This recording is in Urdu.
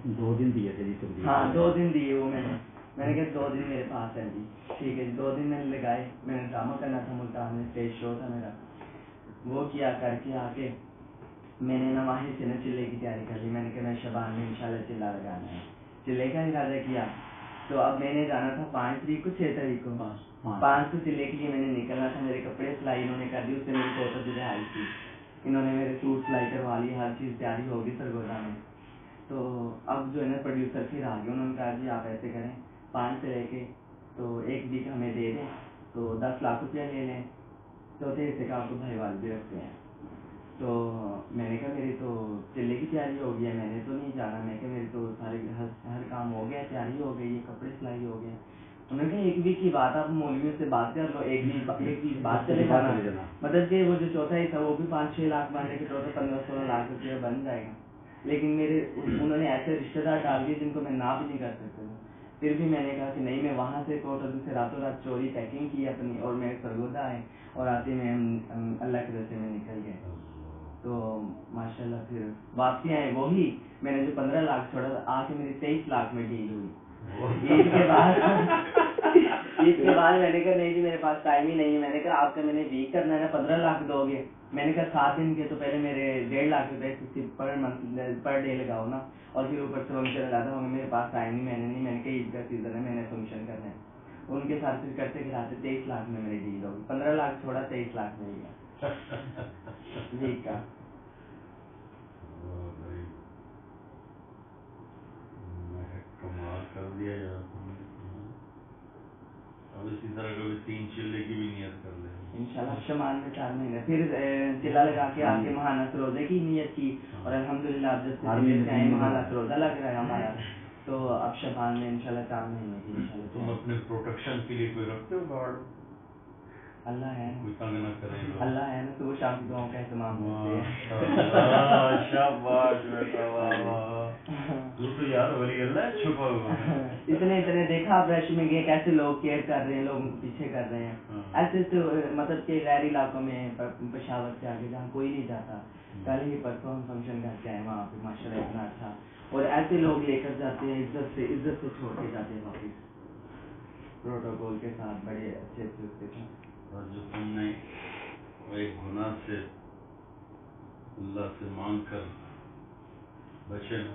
2 دن دیے تھے جی تبدیل؟ ہاں 2 دن دیے وہ میں نے کہا 2 دن میرے پاس ہے جی، ٹھیک ہے جی 2 دن میں نے لگائے. میں نے ڈرامہ کرنا تھا ملتان میں، اسٹیج شو تھا میرا، وہ کیا کر کے آ کے میں نے نا وہیں سے نا چلے کی تیاری کر لی. میں نے کہا میں شبان میں انشاءاللہ چلا لگانا ہے، چلے کا ارادہ کیا. تو اب میں نے جانا تھا 5 تاریخ کو 6 تاریخ کو 5 کو چلے کے لیے میں نے نکلنا تھا. میرے کپڑے سلائی انہوں نے کر دی، اس سے میری فوٹو بھی آئی تھی، انہوں نے میرے سوٹ سلائی کروا لی، ہر چیز تیاری ہوگی سرگودا میں. تو اب جو ہے نا پروڈیوسر پھر آ گئے، انہوں نے کہا جی آپ ایسے کریں 5 سے لے کے تو 1 ویک ہمیں دے دیں تو 10 لاکھ روپیہ لے لیں. چوتھے حصے کا آپ کو بھائی وال بھی رکھتے ہیں. تو میں نے کہا میری تو چلے کی تیاری ہو گئی ہے، میں نے تو نہیں جانا. میں کہ میری تو سارے ہر کام ہو گیا، تیاری ہو گئی ہے، کپڑے سلائی ہو گئے. انہوں نے کہا 1 ویک کی بات آپ مولویوں سے بات کر لو، 1 ویک بعد چلے جانا. مطلب کہ وہ جو چوتھا حصہ وہ بھی 5-6 لاکھ مان لے کے ٹوٹل 15-16 لاکھ روپیہ بن جائے گا. لیکن میرے انہوں نے ایسے رشتے دار ڈال دیے جن کو میں نہ بھی نہیں کر سکتا. پھر بھی میں نے کہا کہ نہیں، میں وہاں سے کوٹر سے راتوں رات چوری پیکنگ کی اپنی اور میں سرگودا آئے اور آتے میں اللہ کے رستے میں نکل گئے. تو ماشاء اللہ پھر واپسی آئے وہی میں نے جو 15 لاکھ چھوڑا تھا آ کے میری 23 لاکھ میں ڈیل ہوئی. عید کے بعد میں نے کہا نہیں جی میرے پاس ٹائم ہی نہیں ہے. میں نے کہا آپ کا میں نے ویک کرنا ہے نا 15 لاکھ دو گے. میں نے کہا 7 دن کے تو پہلے میرے 1.5 لاکھ روپے پر ڈے لگاؤ نا، اور پھر اوپر سے فنکشن لگاتا ہوں. میرے پاس ٹائم نہیں، میں نے کہا عید کا سیزن ہے، میں نے فنکشن کرنا ہے. ان کے ساتھ پھر کرتے کراتے 23 لاکھ میں میری ڈیل ہوگی. 15 لاکھ چھوڑا 23 لاکھ میں گیا ویک کا. کمال کر دیا یار. اب اسی طرح کبھی 3 چلے کی بھی نیت کر لیں انشاءاللہ. شمان میں 4 مہینے پھر چلا لگا کے آ کے ماہانہ سروزے کی نیت کی، اور الحمدللہ اب جب سے ماہانہ سروزہ لگ رہا ہے ہمارا، تو اب شبان میں انشاءاللہ 4 مہینے کی انشاءاللہ. تم اپنے پروٹیکشن کے لیے کوئی رکھتے ہو گارڈ؟ اللہ ہے، کوئی تنگ نہ کرے گا. اللہ ہے نا، صبح شام کی دعاؤں کا اہتمام کرتے ہیں. شاباش بیٹا، تو تو یار ولی اللہ چھپا ہوا ہے. اتنے دیکھا آپ رش میں گئے کیسے لوگ کیئر کر رہے ہیں، لوگ پیچھے کر رہے ہیں. ایسے تو مطلب کہ غیر علاقوں میں پشاور سے آگے جہاں کوئی نہیں جاتا. کل ہی پرسوں ہم فنکشن کر کے آئے وہاں پہ ماشاء اللہ اتنا اچھا، اور ایسے لوگ لے کر جاتے ہیں عزت سے چھوڑ کے جاتے ہیں واپس پروٹوکول کے ساتھ، بڑے اچھے سے اس کے ساتھ. اور جو تم نے ایک گناہ سے اللہ سے مانگ کر بچے نہ